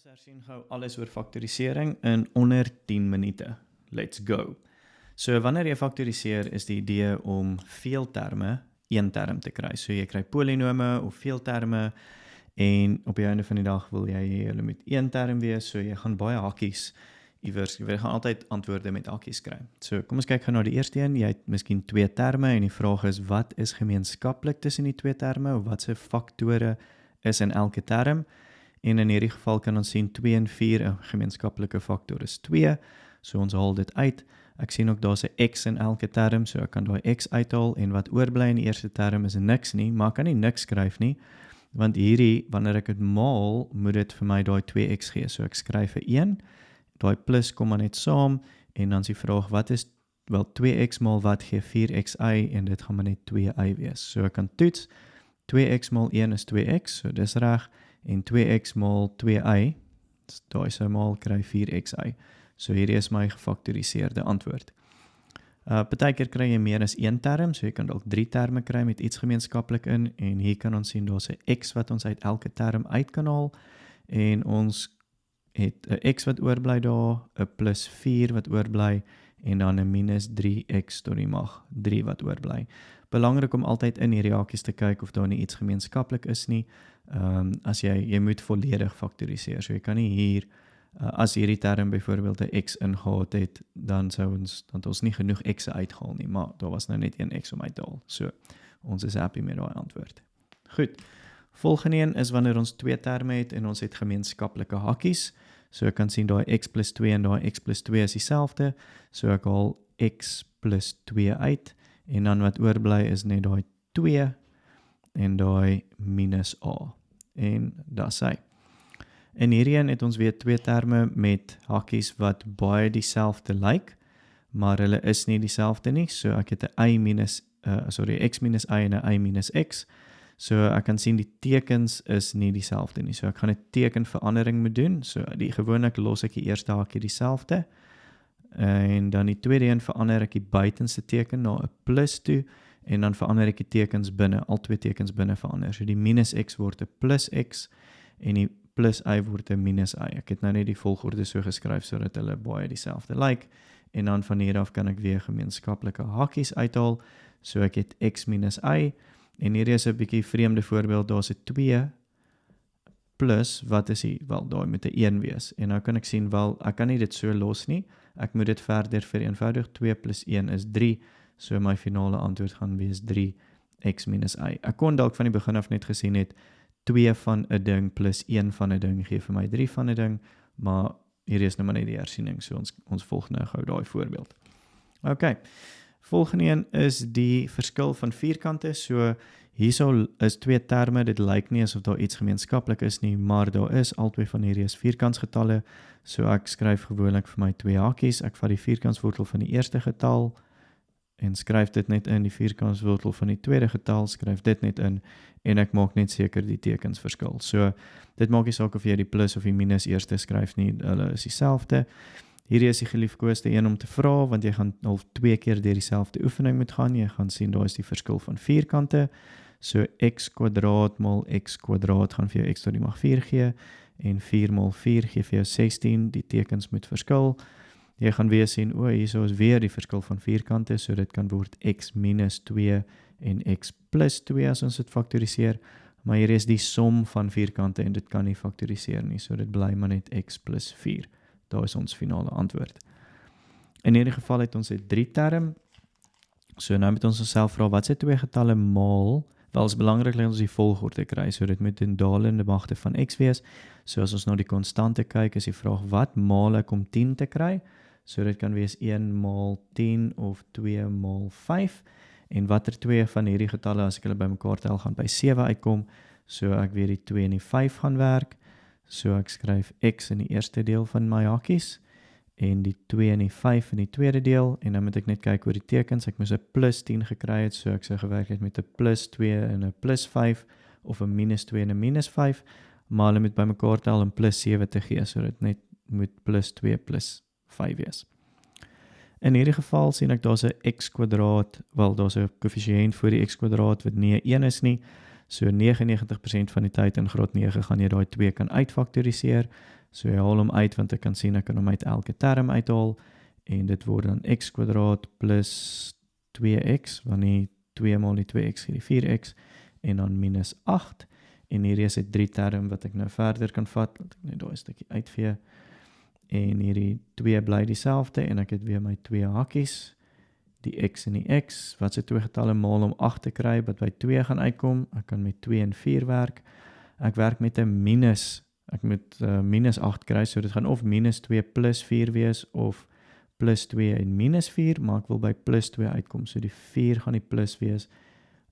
ons hersien gou alles oor faktorisering in onder 10 minute. Let's go. So wanneer jy faktoriseer is die idee om veel terme een term te kry. So jy kry polinome of veel terme en op die einde van die dag wil jy hulle met een term wees, so jy gaan baie hakkies iewers, jy gaan altyd antwoorde met hakkies kry. So kom ons kyk gou na die eerste een. Jy het miskien twee terme en die vraag is wat is gemeenskaplik tussen die twee terme of wat se faktore is in elke term? En in hierdie geval kan ons sien 2 en 4, 'n gemeenskaplike faktor is 2, so ons haal dit uit. Ek sien ook daar's 'n x in elke term, so ek kan daai x uithaal en wat oorbly in die eerste term is niks nie, maar ek kan nie niks skryf nie, want hierdie, wanneer ek dit maal, moet dit vir my daai 2x gee, so ek skryf 'n 1, daai plus kom maar net saam, en dan is die vraag, wat is, wel 2x maal wat gee 4xy, en dit gaan maar net 2y wees, so ek kan toets, 2x maal 1 is 2x, so dis reg, en 2x maal 2y, daai sou maal kry 4xy. So hierdie is my gefaktoriseerde antwoord. Partykeer kry jy meer as een term, so jy kan dalk 3 terme kry met iets gemeenskaplik in, en hier kan ons sien daar's 'n x wat ons uit elke term uit kan haal, en ons het 'n x wat oorbly daar, 'n plus 4 wat oorbly, en dan 'n minus 3x tot die mag 3 wat oorbly. Belangrik om altyd in die hakies te kyk of daar nie iets gemeenskaplik is nie. As jy moet volledig faktoriseer, so jy kan nie hier, as hierdie term byvoorbeeld 'n x ingehaal het, dan sou ons nie genoeg x'e uitgehaal nie, maar daar was nou net een x om uit te haal. So, ons is happy met daai antwoord. Goed, volgende een is wanneer ons twee terme het en ons het gemeenskaplike hakies. So ek kan sien daai x plus 2 en daai x plus 2 is dieselfde, so ek haal x plus 2 uit, en dan wat oorbly is net daai 2 en daai minus a. En dis hy. In hierdie een het ons weer twee terme met hakies wat baie dieselfde lyk, maar hulle is nie dieselfde nie, so ek het 'n x minus y en 'n y minus x, so ek kan sien die tekens is nie dieselfde nie, so ek gaan 'n tekenverandering moet doen, so die gewoonlik los ek die eerste hakie dieselfde, en dan die tweede een verander ek die buitenste teken na 'n plus toe, en dan verander ek die tekens binne, al twee tekens binne verander, so die minus x word 'n plus x, en die plus y word 'n minus y. Ek het nou net die volgorde so geskryf, sodat hulle baie dieselfde lyk, en dan van hier af kan ek weer gemeenskaplike hakies uithaal, so ek het x minus y, en hier is 'n bietjie vreemde voorbeeld, daar's 'n 2 plus, wat is hier? Wel, daar moet 'n 1 wees, en nou kan ek sien, wel, ek kan nie dit so los nie, ek moet dit verder vereenvoudig, 2 plus 1 is 3, so my finale antwoord gaan wees 3x minus y. Ek kon dalk van die begin af net gesien het, 2 van 'n ding plus 1 van 'n ding gee vir my 3 van 'n ding, maar hier is nou maar net die hersiening, so ons volg nou gou daai voorbeeld. Ok, volgende een is die verskil van vierkante, so hierso is twee terme, dit lyk nie asof daar iets gemeenskaplik is nie, maar daar is, albei van hierdie is vierkantsgetalle, so ek skryf gewoonlik vir my twee hakies, ek vat die vierkantswortel van die eerste getal, en skryf dit net in, die vierkantswortel van die tweede getal, skryf dit net in, en ek maak net seker die tekens verskil. So, dit maak nie saak of jy die plus of die minus eerste skryf nie, hulle is dieselfde. Hierdie is die geliefkoeste een om te vra, want jy gaan al 2 keer deur dieselfde oefening moet gaan, jy gaan sien, daar is die verskil van vierkante, so x kwadraat maal x kwadraat gaan vir jou x tot die mag 4 gee, en 4 maal 4 gee vir jou 16, die tekens moet verskil. Jy gaan weer sien, hierso is weer die verskil van vierkante, so dit kan word x minus 2 en x plus 2 as ons dit faktoriseer, maar hier is die som van vierkante en dit kan nie faktoriseer nie, so dit bly maar net x plus 4. Daar is ons finale antwoord. In hierdie geval het ons 'n 3 term, so nou moet ons onsself vra, wat se twee getalle maal, wel is belangrik dat ons die volgorde kry, so dit moet in dalende magte van x wees, so as ons na die konstante kyk, is die vraag, wat maal ek om 10 te kry, so dit kan wees 1 maal 10 of 2 maal 5, en watter twee van hierdie getalle, as ek hulle bymekaar tel, gaan by 7 uitkom, so ek weer die 2 en die 5 gaan werk, so ek skryf x in die eerste deel van my hakies, en die 2 en die 5 in die tweede deel, en dan moet ek net kyk oor die tekens, ek moes 'n plus 10 gekry het, so ek sou gewerk het met 'n plus 2 en 'n plus 5, of 'n minus 2 en 'n minus 5, maar hulle moet bymekaar tel om plus 7 te gee, so dit net moet plus 2 plus 5 wees. In hierdie geval sien ek daar's 'n x kwadraat, wel daar's 'n koëffisiënt voor die x kwadraat wat nie 'n 1 is nie, so 99% van die tyd in graad 9 gaan jy daai 2 kan uitfaktoriseer, So jy haal hom uit, want ek kan sien ek kan hom uit elke term uithaal, en dit word dan x² plus 2x, wanneer 2 maal die 2x gee die 4x, en dan minus 8, en hierdie is 'n 3 term wat ek nou verder kan vat, laat ek net daai stukkie uitvee, en hierdie 2 bly dieselfde, en ek het weer my 2 hakies, die x en die x, wat se 2 getalle maal om 8 te kry, wat by 2 gaan uitkom, ek kan met 2 en 4 werk, ek werk met 'n minus, ek moet minus 8 kry, so dit gaan of minus 2 plus 4 wees, of plus 2 en minus 4, maar ek wil by plus 2 uitkom, so die 4 gaan die plus wees,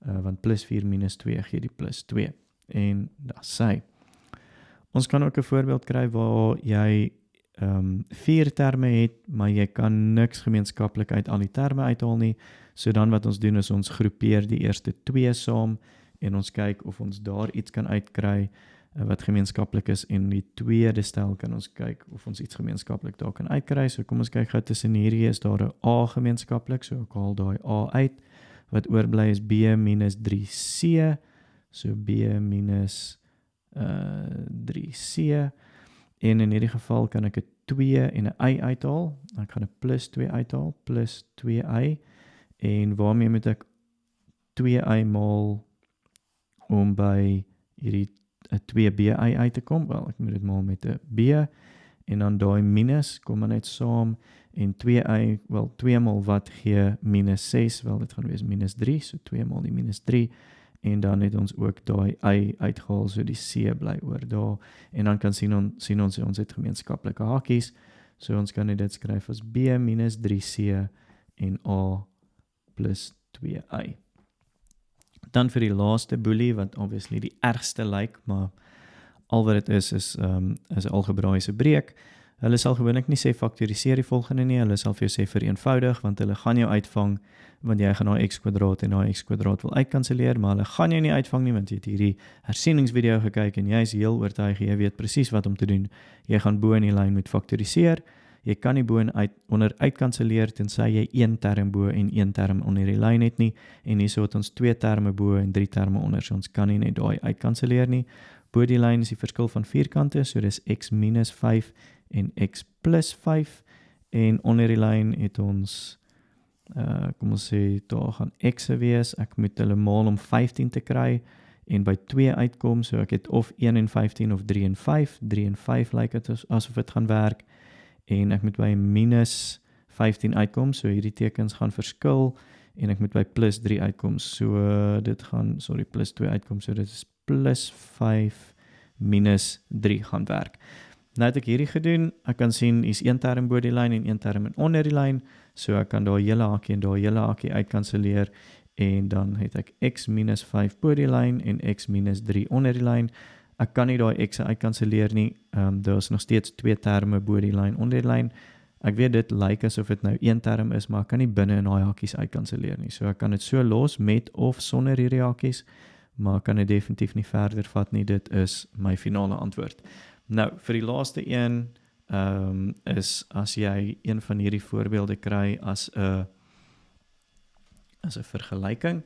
want plus 4 minus 2 gee die plus 2, en daar sy. Ons kan ook 'n voorbeeld kry waar jy 4 terme het, maar jy kan niks gemeenskaplik uit al die terme uithaal nie, so dan wat ons doen is ons groepeer die eerste 2 saam, en ons kyk of ons daar iets kan uitkry, wat gemeenskaplik is, en die tweede stel kan ons kyk of ons iets gemeenskaplik daar kan uitkry, so kom ons kyk gou tussen hierdie is daar 'n A gemeenskaplik, so ek haal daai A uit, wat oorbly is B minus 3C, so B minus 3C, en in hierdie geval kan ek 'n 2 en 'n y uithaal, ek gaan 'n plus 2 uithaal, plus 2y, en waarmee moet ek 2y maal om by hierdie 'n 2by uit te kom, wel ek moet dit maal met 'n b, en dan daai minus, kom maar net saam, en 2y, wel 2 maal wat gee minus 6, wel dit gaan wees minus 3, so 2 maal die minus 3, en dan het ons ook daai y uitgehaal, so die c bly oor daar, en dan kan sien ons het gemeenskaplike hakies, so ons kan dit skryf as b minus 3c en a plus 2y. Dan vir die laaste boelie, wat obviously die ergste lyk, maar al wat dit is 'n algebraïese breek. Hulle sal gewoonlik nie sê faktoriseer die volgende nie, hulle sal vir jou sê vereenvoudig, want hulle gaan jou uitvang, want jy gaan daai x² en daai x² wil uitkanselleer, maar hulle gaan jou nie uitvang nie, want jy het hierdie hersieningsvideo gekyk, en jy is heel oortuig, jy weet presies wat om te doen. Jy gaan bo in die lyn moet faktoriseer, jy kan nie bo en onder uitkanselleer, tensy jy 1 term bo en 1 term onder die lyn het nie, en hierso het ons 2 terme bo en 3 terme onder, so ons kan nie net daai uitkanselleer nie. Bo die lyn is die verskil van vierkante, so dis x minus 5 en x plus 5, en onder die lyn het ons, kom ons sê, daar gaan x wees, ek moet hulle maal om 15 te kry, en by 2 uitkom, so ek het of 1 en 15 of 3 en 5, 3 en 5 lyk het asof dit gaan werk, en ek moet by minus 15 uitkom, so hierdie tekens gaan verskil, en ek moet by plus 3 uitkom, so dit gaan, plus 2 uitkom, so dit is plus 5 minus 3 gaan werk. Nou het ek hierdie gedoen, ek kan sien, is 1 term bo die lyn en 1 term onder die lyn, so ek kan daar hele hakie en daar hele hakie uitkanselleer, en dan het ek x minus 5 bo die lyn en x minus 3 onder die lyn. Ek kan nie daai x uitkanselleer nie, daar is nog steeds 2 terme bo die lyn onder die lyn. Ek weet dit lyk asof dit nou 1 term is, maar ek kan nie binne in daai hakies uitkanselleer nie, so ek kan dit so los met of sonder hierdie hakies, maar ek kan dit definitief nie verder vat nie, dit is my finale antwoord. Nou, vir die laaste een, is as jy een van hierdie voorbeelde kry as 'n vergelyking,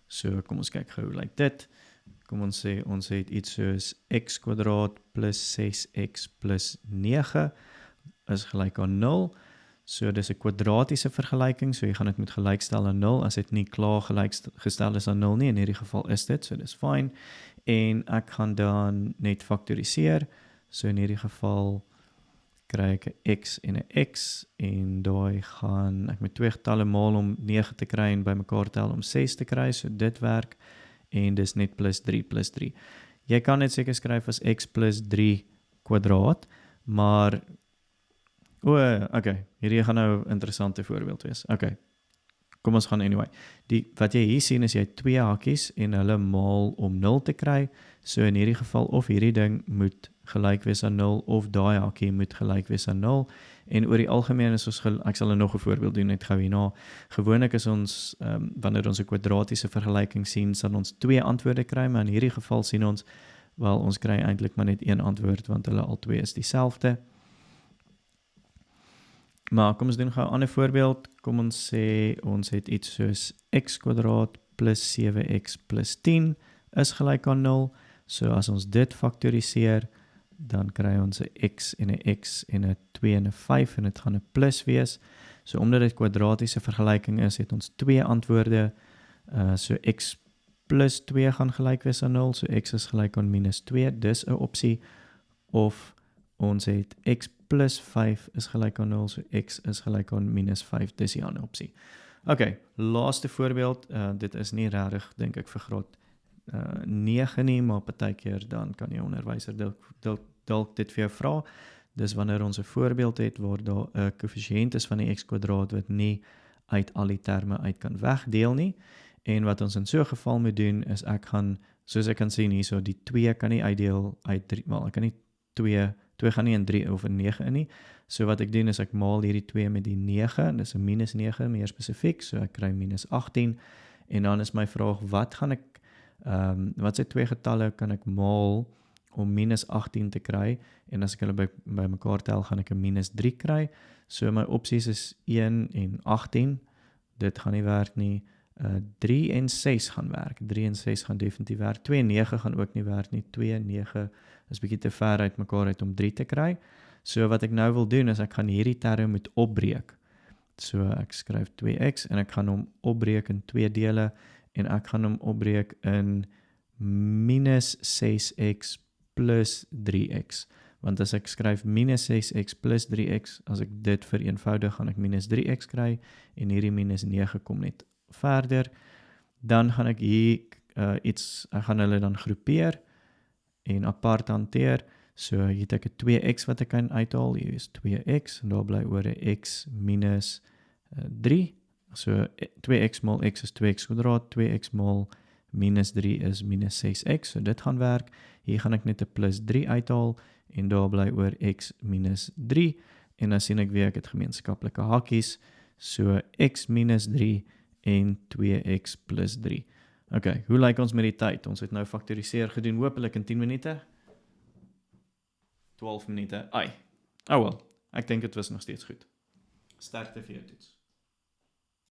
so kom ons kyk gou hoe lyk dit. Kom ons sê, ons het iets soos x² plus 6x plus 9 is gelyk aan 0, so dis 'n kwadratiese vergelyking, so jy gaan dit moet gelykstel aan 0, as dit nie klaar gelykstel is aan 0 nie, in hierdie geval is dit, so dis fine, en ek gaan dan net faktoriseer, so in hierdie geval kry ek 'n x en 'n x, en daai gaan, ek moet 2 getalle maal om 9 te kry, en by mekaar tel om 6 te kry, so dit werk, en dis net plus 3 plus 3. Jy kan net seker skryf as x plus 3 kwadraat, maar, okay, hierdie gaan nou 'n interessante voorbeeld wees. Okay, kom ons gaan anyway. Wat jy hier sien is jy 2 hakies, en hulle maal om 0 te kry, so in hierdie geval of hierdie ding moet gelyk wees aan 0, of daai hakie moet gelyk wees aan 0, en oor die algemeen is ons, ek sal nog 'n voorbeeld doen net gou hierna, gewoonlik is ons, wanneer ons 'n kwadratiese vergelyking sien, sal ons 2 antwoorde kry, maar in hierdie geval sien ons, wel ons kry eintlik maar net 1 antwoord, want hulle al 2 is dieselfde. Maar kom ons doen gou 'n ander voorbeeld, kom ons sê, ons het iets soos x² plus 7x plus 10 is gelyk aan 0, so as ons dit faktoriseer, dan kry ons 'n x en 'n x en 'n 2 en 'n 5 en dit gaan 'n plus wees. So omdat dit kwadratiese vergelyking is, het ons 2 antwoorde. So x plus 2 gaan gelyk wees aan 0, so x is gelyk aan minus 2, dis 'n opsie. Of ons het x plus 5 is gelyk aan 0, so x is gelyk aan minus 5, dis die ander opsie. Ok, laaste voorbeeld, dit is nie regtig, dink ek, vir graad 9 nie, maar partykeer dan kan jou onderwyser dalk dit vir jou vra. Dis wanneer ons 'n voorbeeld het waar daar 'n koëffisiënt is van die x² wat nie uit al die terme uit kan wegdeel nie. En wat ons in so 'n geval moet doen is ek gaan, soos ek kan sien hierso, die 2 kan nie uitdeel uit 3, wel ek kan nie 2 gaan nie in 3 of in 9 in nie. So wat ek doen is ek maal hierdie 2 met die 9, en dis 'n minus 9 meer spesifiek, so ek kry minus 18. En dan is my vraag, wat gaan ek wat se 2 getalle kan ek maal om minus 18 te kry, en as ek hulle by mekaar tel, gaan ek 'n minus 3 kry. So my opsies is 1 en 18, dit gaan nie werk nie. 3 en 6 gaan werk, 3 en 6 gaan definitief werk, 2 en 9 gaan ook nie werk nie, 2 en 9 is bietjie te ver uit mekaar uit om 3 te kry. So wat ek nou wil doen is ek gaan hierdie term moet opbreek. So ek skryf 2x en ek gaan hom opbreek in 2 dele, en ek gaan hom opbreek in minus 6x plus 3x. Want as ek skryf minus 6x plus 3x, as ek dit vereenvoudig, gaan ek minus 3x kry, en hierdie minus 9 kom net verder. Dan gaan ek hier ek gaan hulle dan groepeer en apart hanteer. So hier het ek 'n 2x wat ek kan uithaal, hier is 2x, en daar bly oor 'n x minus 3. So 2x mal x is 2x kwadraat, 2x mal minus 3 is minus 6x, so dit gaan werk. Hier gaan ek net 'n plus 3 uithaal, en daar bly oor x minus 3, en dan sien ek weer ek het gemeenskaplike hakies, so x minus 3 en 2x plus 3. Ok, hoe lyk ons met die tyd? Ons het nou faktoriseer gedoen, hopelik in 10 minute. 12 minute, ai. Oh wel, ek dink dit was nog steeds goed. Sterkte vir jou toets.